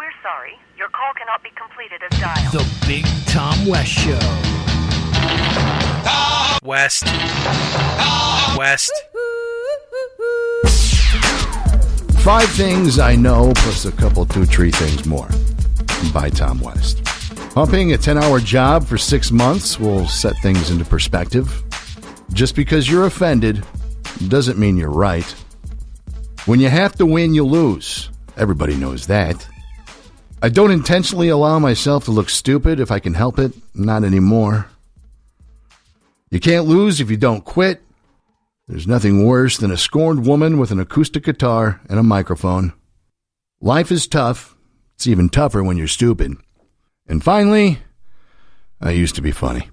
We're sorry. Your call cannot be completed as dialed. The Big Thom West Show. West. West. 5 things I know, plus a couple, 2, 3 things more. By Thom West. Humping a 10-hour job for 6 months will set things into perspective. Just because you're offended doesn't mean you're right. When you have to win, you lose. Everybody knows that. I don't intentionally allow myself to look stupid if I can help it. Not anymore. You can't lose if you don't quit. There's nothing worse than a scorned woman with an acoustic guitar and a microphone. Life is tough. It's even tougher when you're stupid. And finally, I used to be funny.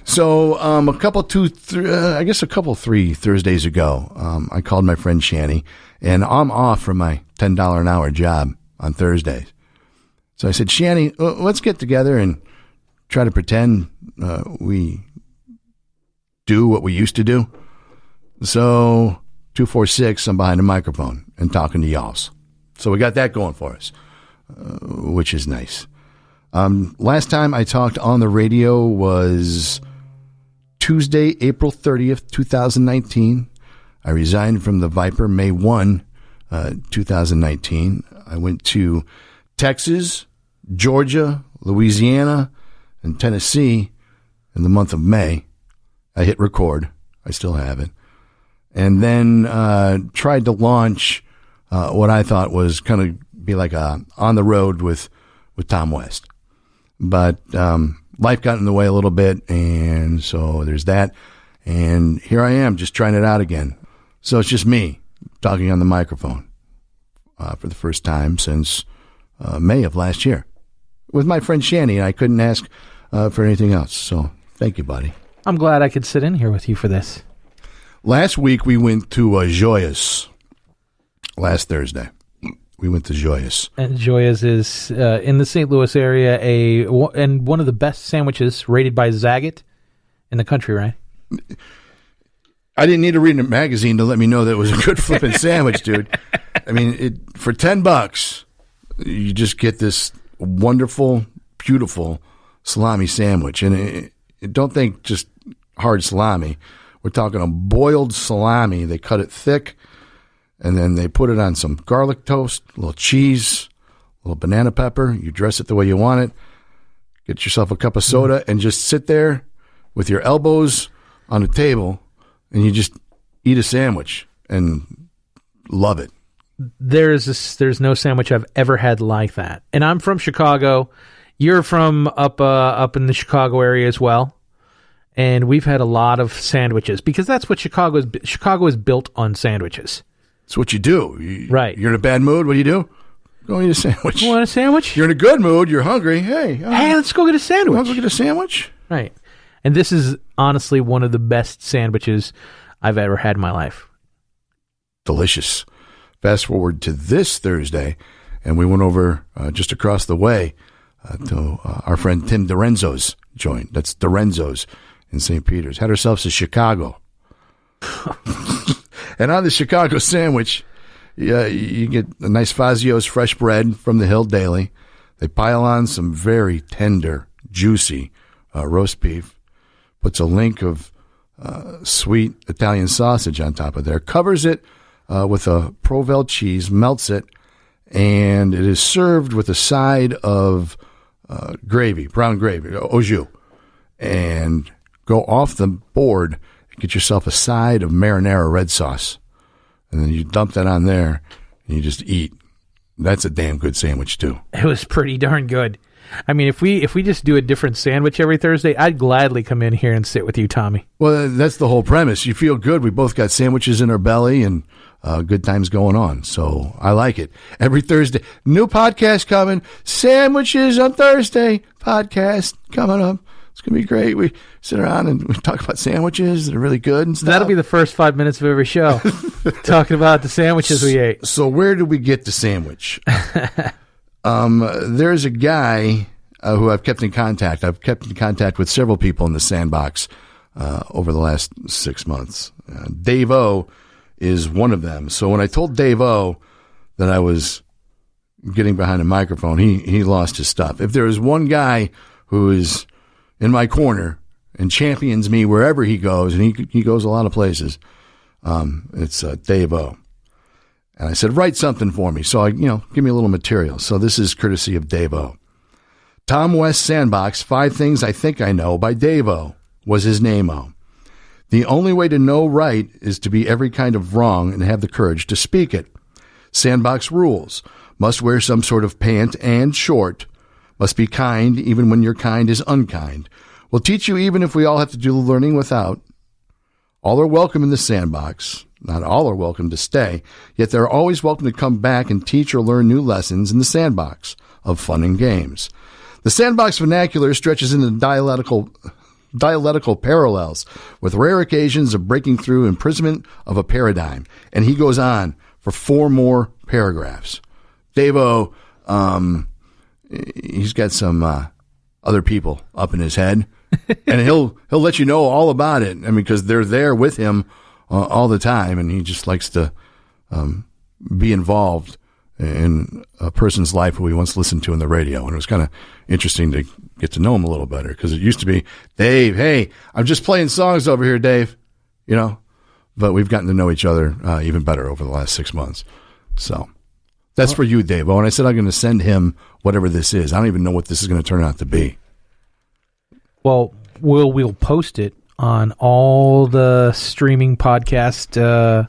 So a couple 3 Thursdays ago, I called my friend Shanny, and I'm off from my $10 an hour job on Thursdays. So I said, Shanny, let's get together and try to pretend we do what we used to do. So 246, I'm behind a microphone and talking to y'alls. So we got that going for us, which is nice. Last time I talked on the radio was Tuesday, April 30th, 2019. I resigned from the Viper May 1, 2019. I went to Texas, Georgia, Louisiana, and Tennessee in the month of May. I hit record. I still have it. And then tried to launch what I thought was going to be like a on the road with Thom West. But life got in the way a little bit, and so there's that. And here I am, just trying it out again. So it's just me talking on the microphone for the first time since May of last year with my friend Shanny, and I couldn't ask for anything else. So thank you, buddy. I'm glad I could sit in here with you for this. Last week we went to Joyous. Last Thursday we went to Joyous. And Joyous is in the St. Louis area, and one of the best sandwiches rated by Zagat in the country, right? I didn't need to read a magazine to let me know that it was a good flipping sandwich, dude. I mean, for $10, you just get this wonderful, beautiful salami sandwich. And don't think just hard salami. We're talking a boiled salami. They cut it thick, and then they put it on some garlic toast, a little cheese, a little banana pepper. You dress it the way you want it. Get yourself a cup of soda and just sit there with your elbows on the table, and you just eat a sandwich and love it. There's no sandwich I've ever had like that. And I'm from Chicago. You're from up in the Chicago area as well. And we've had a lot of sandwiches because that's what Chicago is built on sandwiches. It's what you do. Right. You're in a bad mood. What do? Go eat a sandwich. You want a sandwich? You're in a good mood. You're hungry. Hey, let's go get a sandwich. Want to go get a sandwich? Right. And this is honestly one of the best sandwiches I've ever had in my life. Delicious. Fast forward to this Thursday, and we went over just across the way to our friend Tim DiRenzo's joint. That's DiRenzo's in St. Peter's. Had ourselves a Chicago. And on the Chicago sandwich, you get a nice Fazio's fresh bread from the Hill Daily. They pile on some very tender, juicy roast beef. Puts a link of sweet Italian sausage on top of there. Covers it with a Provel cheese, melts it, and it is served with a side of gravy, brown gravy, au jus. And go off the board and get yourself a side of marinara red sauce. And then you dump that on there and you just eat. That's a damn good sandwich, too. It was pretty darn good. I mean, if we just do a different sandwich every Thursday, I'd gladly come in here and sit with you, Tommy. Well, that's the whole premise. You feel good. We both got sandwiches in our belly and good times going on. So I like it. Every Thursday, new podcast coming. Sandwiches on Thursday. Podcast coming up. It's going to be great. We sit around and we talk about sandwiches that are really good and stuff. That'll be the first 5 minutes of every show, talking about the sandwiches we ate. So where did we get the sandwich? There's a guy who I've kept in contact. I've kept in contact with several people in the sandbox over the last 6 months. Dave O is one of them. So when I told Dave O that I was getting behind a microphone, he lost his stuff. If there is one guy who is in my corner and champions me wherever he goes, and he goes a lot of places, it's Dave O. And I said, write something for me. So give me a little material. So this is courtesy of Dave O. Thom West Sandbox, 5 Things I Think I Know by Dave O. was his name-o. The only way to know right is to be every kind of wrong and have the courage to speak it. Sandbox rules. Must wear some sort of pant and short. Must be kind even when your kind is unkind. Will teach you even if we all have to do the learning without. All are welcome in the sandbox. Not all are welcome to stay, yet they're always welcome to come back and teach or learn new lessons in the sandbox of fun and games. The sandbox vernacular stretches into dialectical parallels with rare occasions of breaking through imprisonment of a paradigm. And he goes on for 4 more paragraphs. Dave-O, he's got some other people up in his head, and he'll let you know all about it. I mean, because they're there with him all the time, and he just likes to be involved in a person's life who he once listened to in the radio. And it was kind of interesting to get to know him a little better, because it used to be, Dave, hey, I'm just playing songs over here, Dave, but we've gotten to know each other even better over the last 6 months. So that's for you, Dave. Oh, and I said I'm going to send him whatever this is. I don't even know what this is going to turn out to be. Well, we'll post it on all the streaming podcast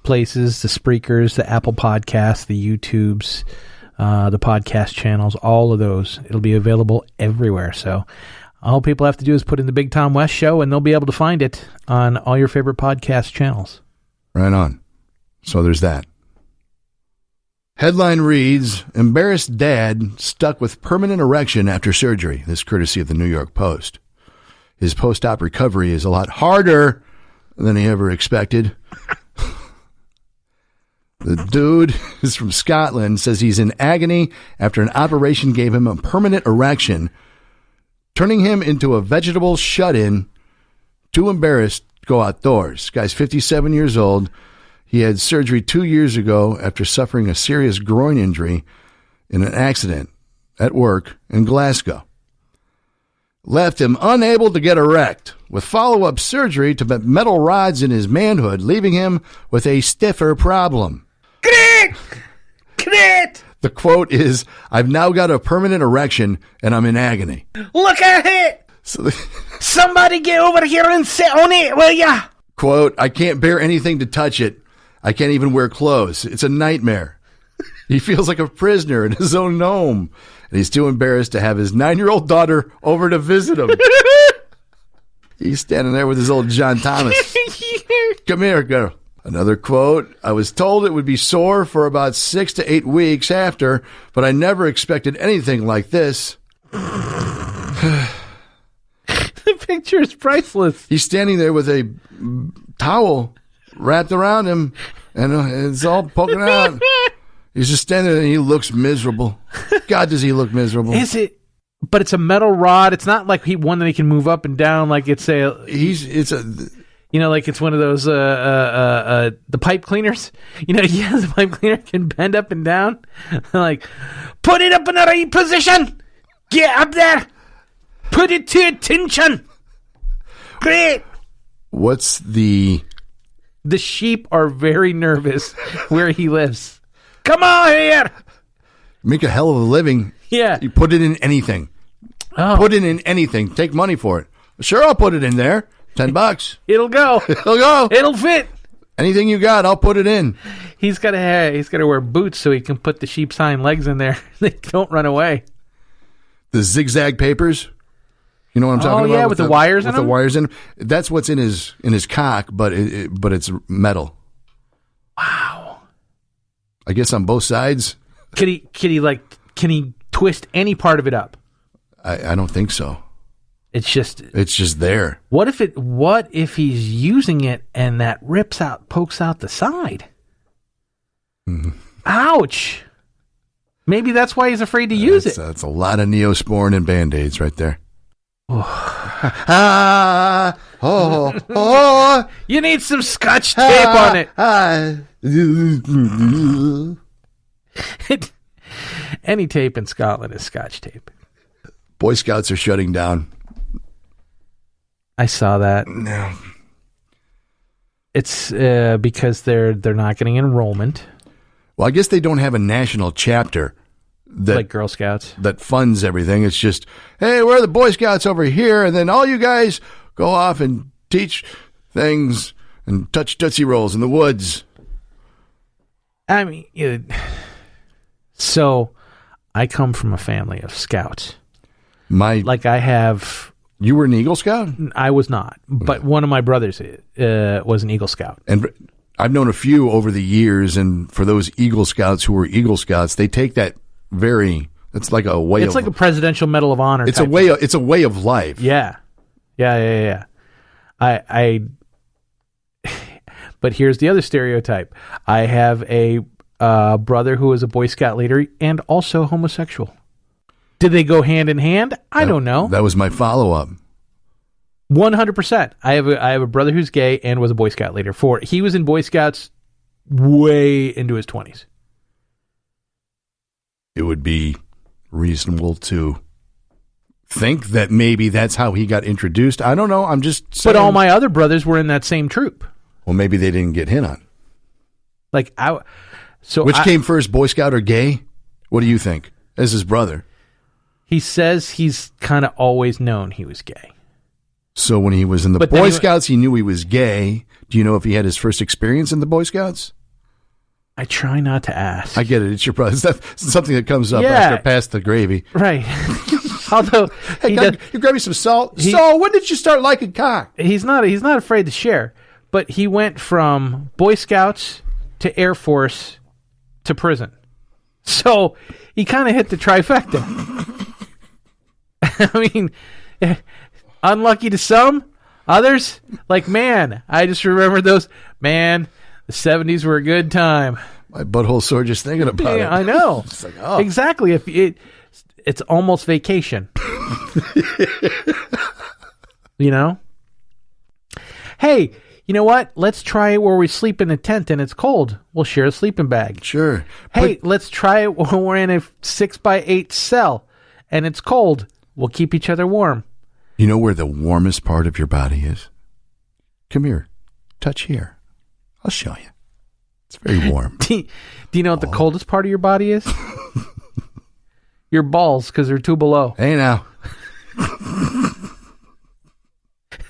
places, the Spreakers, the Apple Podcasts, the YouTubes, the podcast channels, all of those. It'll be available everywhere. So all people have to do is put in the Big Thom West Show, and they'll be able to find it on all your favorite podcast channels. Right on. So there's that. Headline reads, Embarrassed Dad Stuck with Permanent Erection After Surgery. This courtesy of the New York Post. His post-op recovery is a lot harder than he ever expected. The dude is from Scotland, says he's in agony after an operation gave him a permanent erection, turning him into a vegetable shut-in, too embarrassed to go outdoors. Guy's 57 years old. He had surgery 2 years ago after suffering a serious groin injury in an accident at work in Glasgow. Left him unable to get erect, with follow-up surgery to put metal rods in his manhood, leaving him with a stiffer problem. Great! The quote is, I've now got a permanent erection and I'm in agony. Look at it! Somebody get over here and sit on it, will ya? Quote, I can't bear anything to touch it. I can't even wear clothes. It's a nightmare. He feels like a prisoner in his own home, and he's too embarrassed to have his 9-year-old daughter over to visit him. He's standing there with his old John Thomas. Come here, girl. Another quote, I was told it would be sore for about 6 to 8 weeks after, but I never expected anything like this. The picture is priceless. He's standing there with a towel wrapped around him, and it's all poking out. He's just standing there, and he looks miserable. God, does he look miserable? Is it? But it's a metal rod. It's not like one that he can move up and down. Like it's like it's one of those the pipe cleaners. The pipe cleaner can bend up and down. Like, put it up in the right position. Get up there. Put it to attention. Great. What's the sheep are very nervous where he lives. Come on here. Make a hell of a living. Yeah. You put it in anything. Oh. Put it in anything. Take money for it. Sure, I'll put it in there. $10. It'll go. It'll go. It'll fit. Anything you got, I'll put it in. He's got to wear boots so he can put the sheep's hind legs in there. They don't run away. The zigzag papers. You know what I'm talking about? Oh yeah, with the wires in them. With the wires in them. That's what's in his cock, but it's metal. Wow. I guess on both sides. Can he twist any part of it up? I don't think so. It's just there. What if he's using it and that pokes out the side? Mm-hmm. Ouch. Maybe that's why he's afraid to use it. That's a lot of Neosporin and Band-Aids right there. You need some Scotch tape on it. Any tape in Scotland is Scotch tape. Boy Scouts are shutting down. I saw that. No. It's because they're not getting enrollment. Well, I guess they don't have a national chapter that Like Girl Scouts. that funds everything. It's just, hey, we're the Boy Scouts over here, and then all you guys go off and teach things and touch Tootsie Rolls in the woods. I mean, so I come from a family of scouts. I have. You were an Eagle Scout? I was not, but one of my brothers was an Eagle Scout. And I've known a few over the years, and for those Eagle Scouts who were Eagle Scouts, they take that it's like a way It's like a Presidential Medal of Honor. It's a way of life. Yeah. But here's the other stereotype. I have a brother who is a Boy Scout leader and also homosexual. Did they go hand in hand? I don't know. That was my follow-up. 100%. I have a brother who's gay and was a Boy Scout leader. He was in Boy Scouts way into his 20s. It would be reasonable to think that maybe that's how he got introduced. I don't know. I'm just saying. But all my other brothers were in that same troop. Well, maybe they didn't get hit on. Which came first, Boy Scout or gay? What do you think? As his brother. He says he's kind of always known he was gay. So when he was in the Boy Scouts, he knew he was gay. Do you know if he had his first experience in the Boy Scouts? I try not to ask. I get it. It's your brother. It's something that comes up after past the gravy. Right. Although hey, you grab me some salt. So when did you start liking cock? He's not afraid to share. But he went from Boy Scouts to Air Force to prison. So he kind of hit the trifecta. I mean, unlucky to some, others, I just remember those, the 70s were a good time. My butthole's sore just thinking about it. I know. It's like, Exactly. It's almost vacation. Hey, you know what? Let's try it where we sleep in a tent and it's cold. We'll share a sleeping bag. Sure. Hey, let's try it when we're in a 6x8 cell and it's cold. We'll keep each other warm. You know where the warmest part of your body is? Come here. Touch here. I'll show you. It's very warm. Do you know what the coldest part of your body is? Your balls, because they're two below. Hey, now.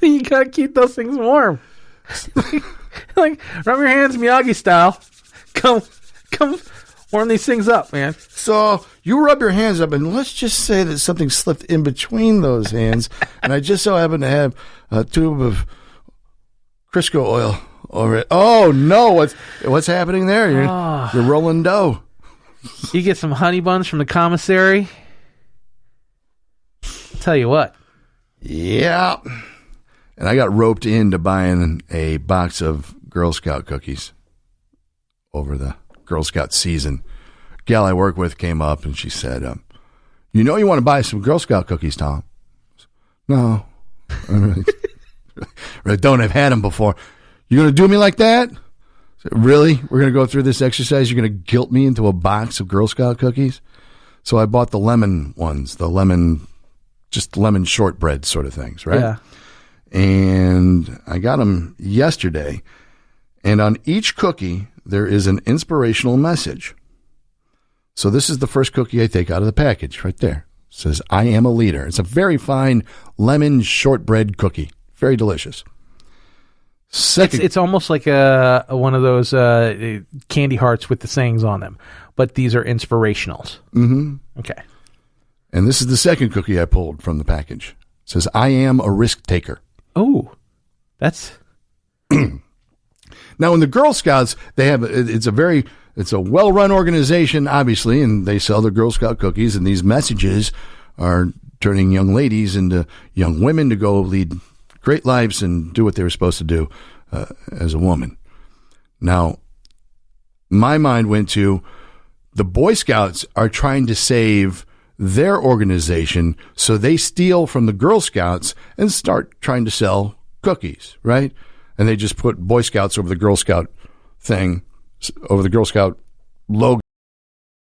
You got to keep those things warm. Rub your hands Miyagi style. Come warm these things up, man. So you rub your hands up, and let's just say that something slipped in between those hands, and I just so happen to have a tube of Crisco oil over it. Oh, no. What's happening there? You're rolling dough. You get some honey buns from the commissary. I'll tell you what. Yeah. And I got roped into buying a box of Girl Scout cookies over the Girl Scout season. Gal I work with came up and she said, you want to buy some Girl Scout cookies, Tom? No. I really don't. I've had them before. You going to do me like that? Said, really? We're going to go through this exercise? You're going to guilt me into a box of Girl Scout cookies? So I bought the lemon ones, just lemon shortbread sort of things, right? Yeah. And I got them yesterday. And on each cookie, there is an inspirational message. So this is the first cookie I take out of the package right there. It says, I am a leader. It's a very fine lemon shortbread cookie. Very delicious. It's almost like one of those candy hearts with the sayings on them. But these are inspirationals. Mm-hmm. Okay. And this is the second cookie I pulled from the package. It says, I am a risk taker. Oh, that's... Now, in the Girl Scouts, it's a well-run organization, obviously, and they sell their Girl Scout cookies, and these messages are turning young ladies into young women to go lead great lives and do what they were supposed to do as a woman. Now, my mind went to the Boy Scouts are trying to save their organization, so they steal from the Girl Scouts and start trying to sell cookies, right? And they just put Boy Scouts over the Girl Scout thing, over the Girl Scout logo.